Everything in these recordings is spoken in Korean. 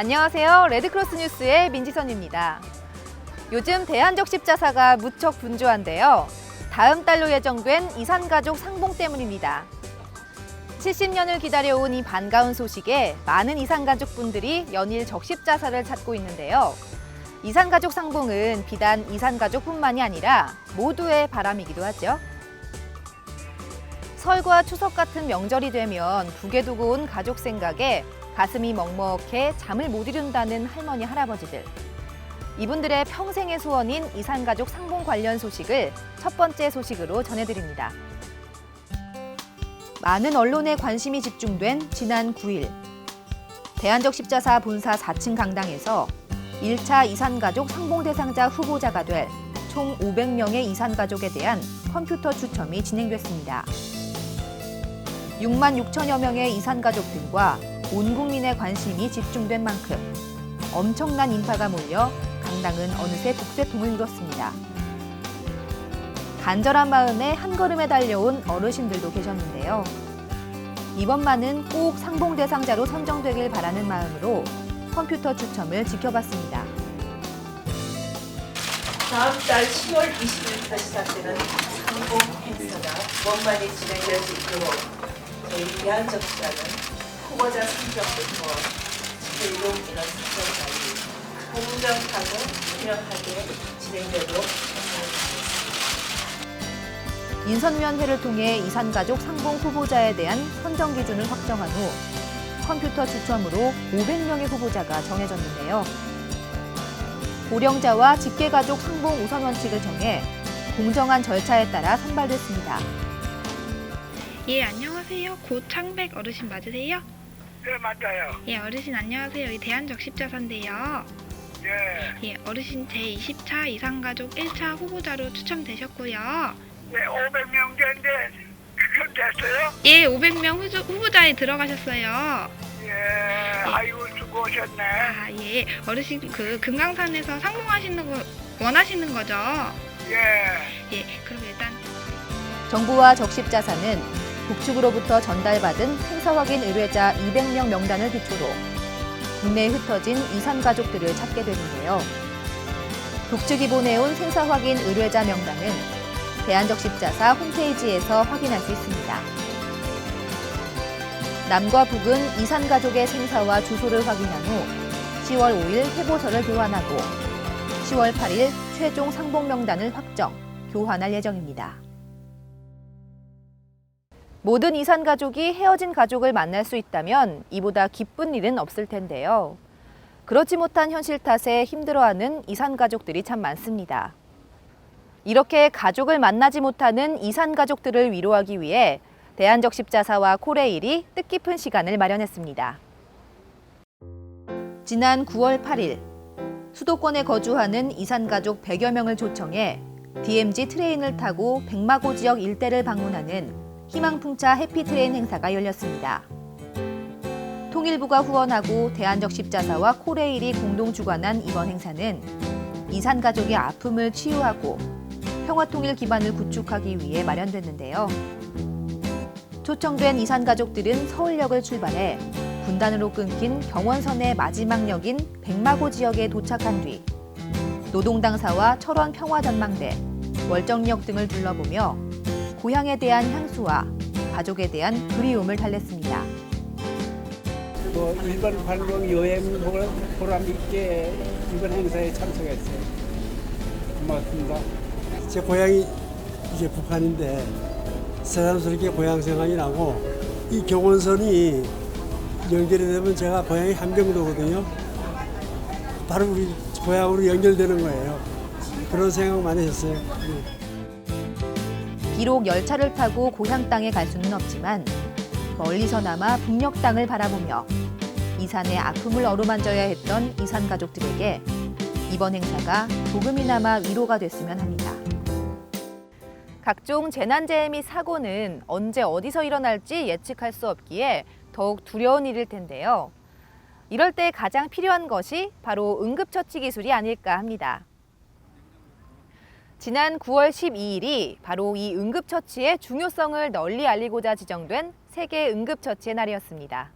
안녕하세요. 레드크로스 뉴스의 민지선입니다. 요즘 대한적십자사가 무척 분주한데요. 다음 달로 예정된 이산가족 상봉 때문입니다. 70년을 기다려온 이 반가운 소식에 많은 이산가족분들이 연일 적십자사를 찾고 있는데요. 이산가족 상봉은 비단 이산가족뿐만이 아니라 모두의 바람이기도 하죠. 설과 추석 같은 명절이 되면 북에 두고 온 가족 생각에 가슴이 먹먹해 잠을 못 이룬다는 할머니, 할아버지들. 이분들의 평생의 소원인 이산가족 상봉 관련 소식을 첫 번째 소식으로 전해드립니다. 많은 언론의 관심이 집중된 지난 9일. 대한적십자사 본사 4층 강당에서 1차 이산가족 상봉 대상자 후보자가 될 총 500명의 이산가족에 대한 컴퓨터 추첨이 진행됐습니다. 6만 6천여 명의 이산가족들과 온 국민의 관심이 집중된 만큼 엄청난 인파가 몰려 강당은 어느새 북새통을 이뤘습니다. 간절한 마음에 한 걸음에 달려온 어르신들도 계셨는데요. 이번만은 꼭 상봉 대상자로 선정되길 바라는 마음으로 컴퓨터 추첨을 지켜봤습니다. 다음 달 10월 20일부터 시작되는 상봉 행사가 원만히 진행될 수 있도록 저희 대한적십자는 후보자 선정부터 최종 인원 선정까지 공정하고 투명하게 진행되도록 하겠습니다. 인선위원회를 통해 이산가족 상봉 후보자에 대한 선정 기준을 확정한 후 컴퓨터 추첨으로 500명의 후보자가 정해졌는데요. 고령자와 직계가족 상봉 우선 원칙을 정해 공정한 절차에 따라 선발됐습니다. 예, 안녕하세요. 고창백 어르신 맞으세요? 네, 맞아요. 예, 어르신 안녕하세요. 여기 대한적십자사인데요. 예. 예, 어르신 제20차 이산가족 1차 후보자로 추첨되셨고요. 네, 500명 됐는데 그건 됐어요? 예, 500명 후보자에 들어가셨어요. 예, 아이고 수고하셨네. 아, 예. 어르신 금강산에서 상봉하시는 거 원하시는 거죠? 예. 예, 그럼 일단 정부와 적십자사는 북측으로부터 전달받은 생사 확인 의뢰자 200명 명단을 기초로 국내에 흩어진 이산가족들을 찾게 되는데요. 북측이 보내온 생사 확인 의뢰자 명단은 대한적십자사 홈페이지에서 확인할 수 있습니다. 남과 북은 이산가족의 생사와 주소를 확인한 후 10월 5일 회보서를 교환하고 10월 8일 최종 상봉 명단을 확정, 교환할 예정입니다. 모든 이산가족이 헤어진 가족을 만날 수 있다면 이보다 기쁜 일은 없을 텐데요. 그렇지 못한 현실 탓에 힘들어하는 이산가족들이 참 많습니다. 이렇게 가족을 만나지 못하는 이산가족들을 위로하기 위해 대한적십자사와 코레일이 뜻깊은 시간을 마련했습니다. 지난 9월 8일 수도권에 거주하는 이산가족 100여 명을 초청해 DMZ 트레인을 타고 백마고 지역 일대를 방문하는 희망풍차 해피트레인 행사가 열렸습니다. 통일부가 후원하고 대한적십자사와 코레일이 공동 주관한 이번 행사는 이산가족의 아픔을 치유하고 평화통일 기반을 구축하기 위해 마련됐는데요. 초청된 이산가족들은 서울역을 출발해 분단으로 끊긴 경원선의 마지막 역인 백마고 지역에 도착한 뒤 노동당사와 철원 평화전망대, 월정리역 등을 둘러보며 고향에 대한 향수와 가족에 대한 그리움을 달랬습니다. 일본 관광 여행 보람 있게 이번 행사에 참석했어요. 고맙습니다. 제 고향이 이제 북한인데 새삼스럽게 고향 생각이 나고 이 경원선이 연결이 되면 제가 고향이 함경도거든요. 바로 우리 고향으로 연결되는 거예요. 그런 생각 많이 했어요. 비록 열차를 타고 고향 땅에 갈 수는 없지만 멀리서나마 북녘 땅을 바라보며 이산의 아픔을 어루만져야 했던 이산 가족들에게 이번 행사가 조금이나마 위로가 됐으면 합니다. 각종 재난재해 및 사고는 언제 어디서 일어날지 예측할 수 없기에 더욱 두려운 일일 텐데요. 이럴 때 가장 필요한 것이 바로 응급처치 기술이 아닐까 합니다. 지난 9월 12일이 바로 이 응급처치의 중요성을 널리 알리고자 지정된 세계 응급처치의 날이었습니다.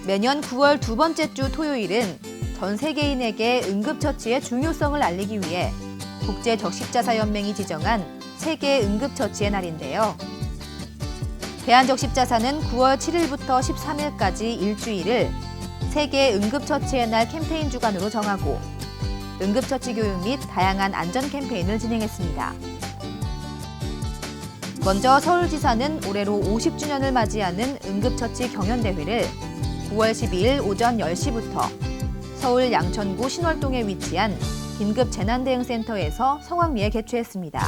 매년 9월 두 번째 주 토요일은 전 세계인에게 응급처치의 중요성을 알리기 위해 국제적십자사연맹이 지정한 세계 응급처치의 날인데요. 대한적십자사는 9월 7일부터 13일까지 일주일을 세계 응급처치의 날 캠페인 주간으로 정하고 응급처치 교육 및 다양한 안전 캠페인을 진행했습니다. 먼저 서울지사는 올해로 50주년을 맞이하는 응급처치 경연대회를 9월 12일 오전 10시부터 서울 양천구 신월동에 위치한 긴급재난대응센터에서 성황리에 개최했습니다.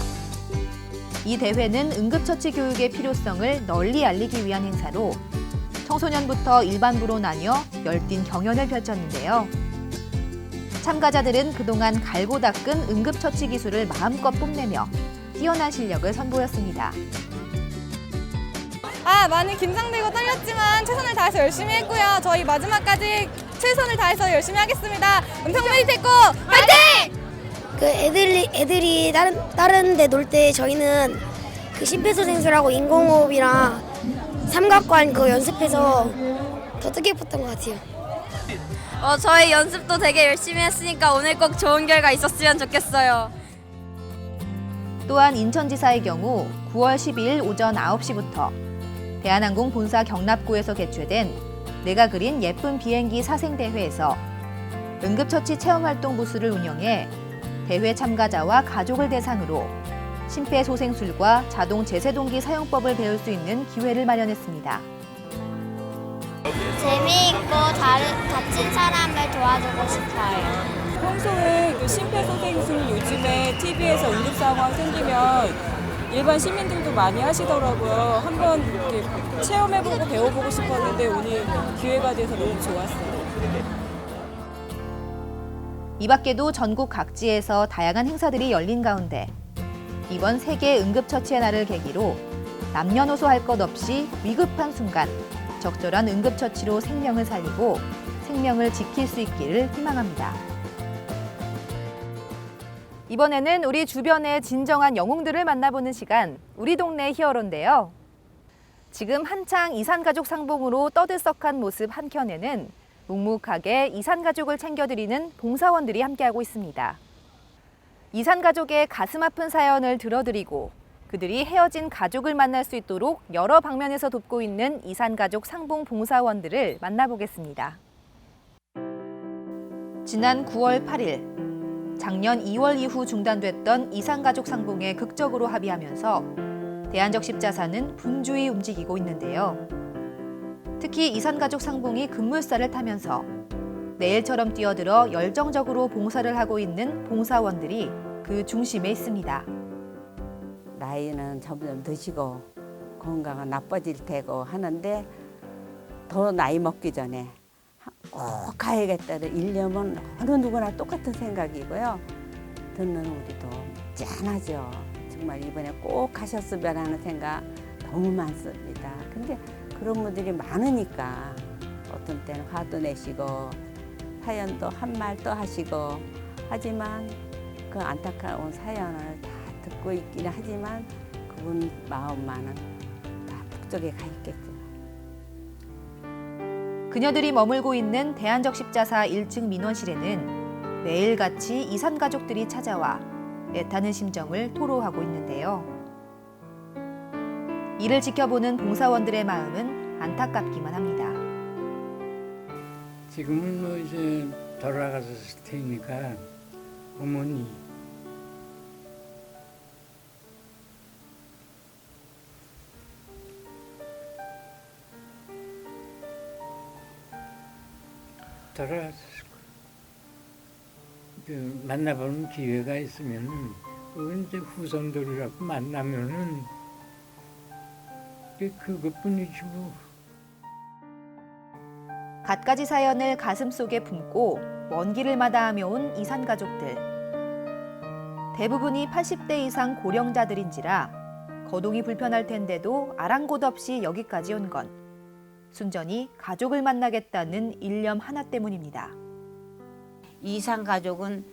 이 대회는 응급처치 교육의 필요성을 널리 알리기 위한 행사로 청소년부터 일반부로 나뉘어 열띤 경연을 펼쳤는데요. 참가자들은 그동안 갈고 닦은 응급처치 기술을 마음껏 뽐내며 뛰어난 실력을 선보였습니다. 많이 긴장되고 떨렸지만 최선을 다해서 열심히 했고요. 저희 마지막까지 최선을 다해서 열심히 하겠습니다. 은평메디테코 화이팅! 그 애들이 다른 데 놀 때 저희는 그 심폐소생술하고 인공호흡이랑 삼각관 그거 연습해서 더 뜻깊었던 것 같아요. 저희 연습도 되게 열심히 했으니까 오늘 꼭 좋은 결과 있었으면 좋겠어요. 또한 인천지사의 경우 9월 12일 오전 9시부터 대한항공 본사 경납고에서 개최된 내가 그린 예쁜 비행기 사생대회에서 응급처치 체험활동 부스를 운영해 대회 참가자와 가족을 대상으로 심폐소생술과 자동 제세동기 사용법을 배울 수 있는 기회를 마련했습니다. 재미있고 다친 사람을 도와주고 싶어요. 평소에 그 심폐소생술 요즘에 TV에서 응급 상황 생기면 일반 시민들도 많이 하시더라고요. 한번 이렇게 체험해보고 배워보고 싶었는데 오늘 기회가 돼서 너무 좋았어요. 이 밖에도 전국 각지에서 다양한 행사들이 열린 가운데 이번 세계 응급처치의 날을 계기로 남녀노소 할 것 없이 위급한 순간 적절한 응급처치로 생명을 살리고 생명을 지킬 수 있기를 희망합니다. 이번에는 우리 주변의 진정한 영웅들을 만나보는 시간, 우리 동네 히어로인데요. 지금 한창 이산가족 상봉으로 떠들썩한 모습 한켠에는 묵묵하게 이산가족을 챙겨드리는 봉사원들이 함께하고 있습니다. 이산가족의 가슴 아픈 사연을 들어드리고 그들이 헤어진 가족을 만날 수 있도록 여러 방면에서 돕고 있는 이산가족 상봉 봉사원들을 만나보겠습니다. 지난 9월 8일, 작년 2월 이후 중단됐던 이산가족 상봉에 극적으로 합의하면서 대한적십자사는 분주히 움직이고 있는데요. 특히 이산가족 상봉이 급물살을 타면서 내일처럼 뛰어들어 열정적으로 봉사를 하고 있는 봉사원들이 그 중심에 있습니다. 나이는 점점 드시고 건강은 나빠질 테고 하는데 더 나이 먹기 전에 꼭 가야겠다는 일념은 어느 누구나 똑같은 생각이고요. 듣는 우리도 짠하죠. 정말 이번에 꼭 가셨으면 하는 생각 너무 많습니다. 근데 그런 분들이 많으니까 어떤 때는 화도 내시고 사연도 한 말 또 하시고 하지만 그 안타까운 사연을 다 듣고 있기는 하지만 그분 마음만은 다 북쪽에 가 있겠죠. 그녀들이 머물고 있는 대한적십자사 1층 민원실에는 매일같이 이산가족들이 찾아와 애타는 심정을 토로하고 있는데요. 이를 지켜보는 봉사원들의 마음은 안타깝기만 합니다. 지금은 뭐 이제 돌아가셨을 테니까 어머니 돌아가셨을 거예요. 만나보는 기회가 있으면 그건 이제 후손들이라고 만나면은 그것뿐이지 뭐. 갖가지 사연을 가슴속에 품고 먼 길을 마다하며 온 이산가족들. 대부분이 80대 이상 고령자들인지라 거동이 불편할 텐데도 아랑곳 없이 여기까지 온 건 순전히 가족을 만나겠다는 일념 하나 때문입니다. 이산가족은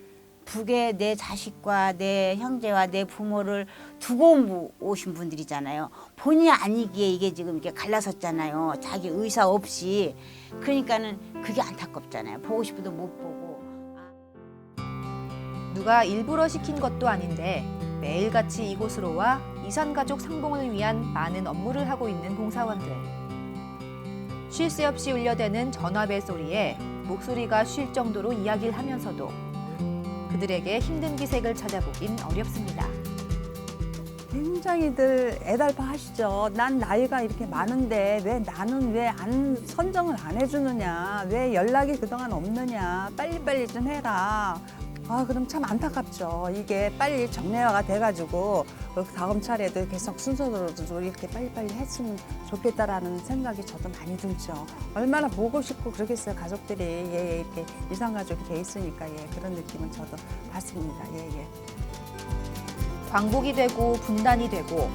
북에 내 자식과 내 형제와 내 부모를 두고 오신 분들이잖아요. 본의 아니기에 이게 지금 이렇게 갈라섰잖아요. 자기 의사 없이. 그러니까는 그게 안타깝잖아요. 보고 싶어도 못 보고. 누가 일부러 시킨 것도 아닌데 매일같이 이곳으로 와 이산가족 상봉을 위한 많은 업무를 하고 있는 봉사원들. 쉴 새 없이 울려대는 전화벨 소리에 목소리가 쉴 정도로 이야기를 하면서도 그들에게 힘든 기색을 찾아보긴 어렵습니다. 굉장히들 애달파하시죠. 난 나이가 이렇게 많은데 왜 나는 왜 선정을 안 해주느냐, 왜 연락이 그동안 없느냐, 빨리빨리 좀 해라. 그럼 참 안타깝죠. 이게 빨리 정례화가 돼가지고 다음 차례도 계속 순서대로 이렇게 빨리빨리 했으면 좋겠다라는 생각이 저도 많이 들죠. 얼마나 보고 싶고 그러겠어요. 가족들이 이렇게 이산가족이 돼 있으니까 그런 느낌은 저도 받습니다. 광복이 되고 분단이 되고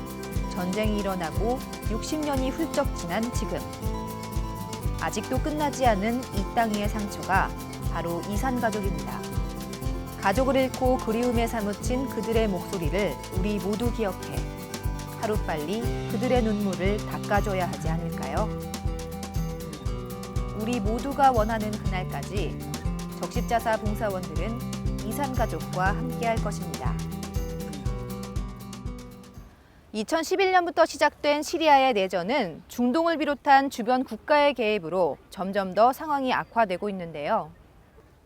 전쟁이 일어나고 60년이 훌쩍 지난 지금. 아직도 끝나지 않은 이 땅 위의 상처가 바로 이산가족입니다. 가족을 잃고 그리움에 사무친 그들의 목소리를 우리 모두 기억해 하루빨리 그들의 눈물을 닦아줘야 하지 않을까요? 우리 모두가 원하는 그날까지 적십자사 봉사원들은 이산가족과 함께할 것입니다. 2011년부터 시작된 시리아의 내전은 중동을 비롯한 주변 국가의 개입으로 점점 더 상황이 악화되고 있는데요.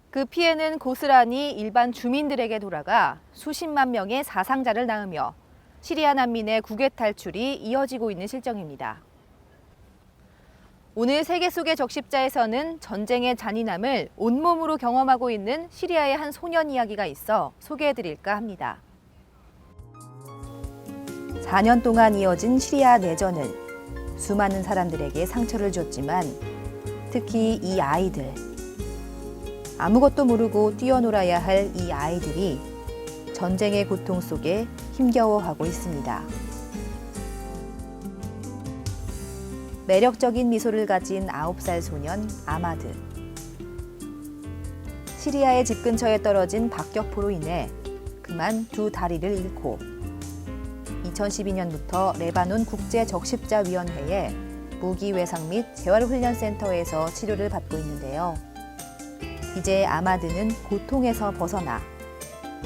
그 피해는 고스란히 일반 주민들에게 돌아가 수십만 명의 사상자를 낳으며 시리아 난민의 국외 탈출이 이어지고 있는 실정입니다. 오늘 세계 속의 적십자에서는 전쟁의 잔인함을 온몸으로 경험하고 있는 시리아의 한 소년 이야기가 있어 소개해드릴까 합니다. 4년 동안 이어진 시리아 내전은 수많은 사람들에게 상처를 줬지만 특히 이 아이들, 아무것도 모르고 뛰어놀아야 할 이 아이들이 전쟁의 고통 속에 힘겨워하고 있습니다. 매력적인 미소를 가진 9살 소년 아마드. 시리아의 집 근처에 떨어진 박격포로 인해 그만 두 다리를 잃고 2012년부터 레바논 국제적십자위원회의 무기외상 및 재활훈련센터에서 치료를 받고 있는데요. 이제 아마드는 고통에서 벗어나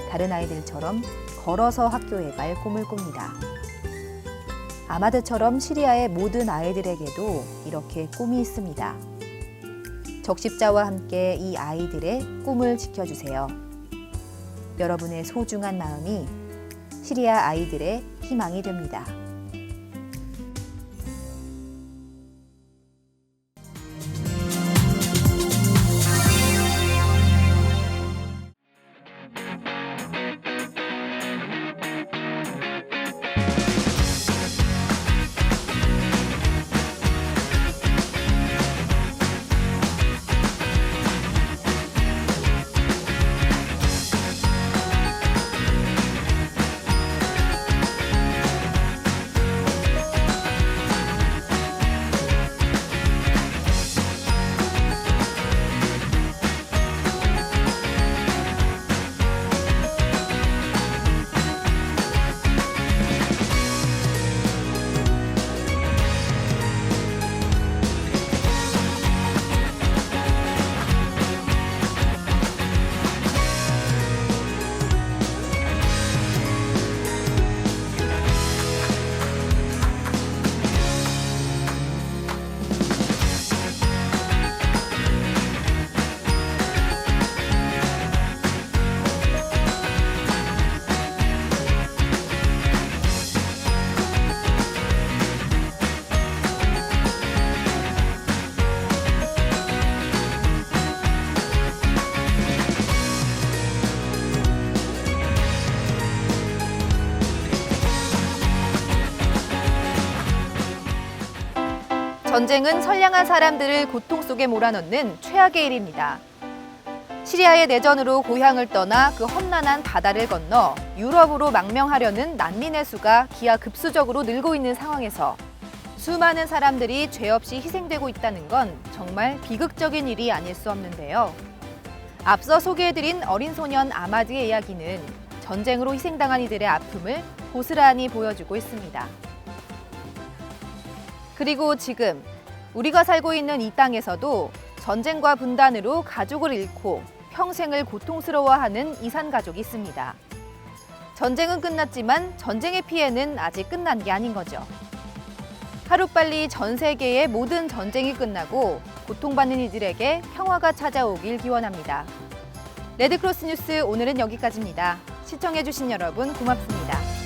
다른 아이들처럼 걸어서 학교에 갈 꿈을 꿉니다. 아마드처럼 시리아의 모든 아이들에게도 이렇게 꿈이 있습니다. 적십자와 함께 이 아이들의 꿈을 지켜주세요. 여러분의 소중한 마음이 시리아 아이들의 희망이 됩니다. 전쟁은 선량한 사람들을 고통 속에 몰아넣는 최악의 일입니다. 시리아의 내전으로 고향을 떠나 그 험난한 바다를 건너 유럽으로 망명하려는 난민의 수가 기하급수적으로 늘고 있는 상황에서 수많은 사람들이 죄 없이 희생되고 있다는 건 정말 비극적인 일이 아닐 수 없는데요. 앞서 소개해드린 어린 소년 아마드의 이야기는 전쟁으로 희생당한 이들의 아픔을 고스란히 보여주고 있습니다. 그리고 지금 우리가 살고 있는 이 땅에서도 전쟁과 분단으로 가족을 잃고 평생을 고통스러워하는 이산 가족이 있습니다. 전쟁은 끝났지만 전쟁의 피해는 아직 끝난 게 아닌 거죠. 하루빨리 전 세계의 모든 전쟁이 끝나고 고통받는 이들에게 평화가 찾아오길 기원합니다. 레드크로스 뉴스 오늘은 여기까지입니다. 시청해주신 여러분 고맙습니다.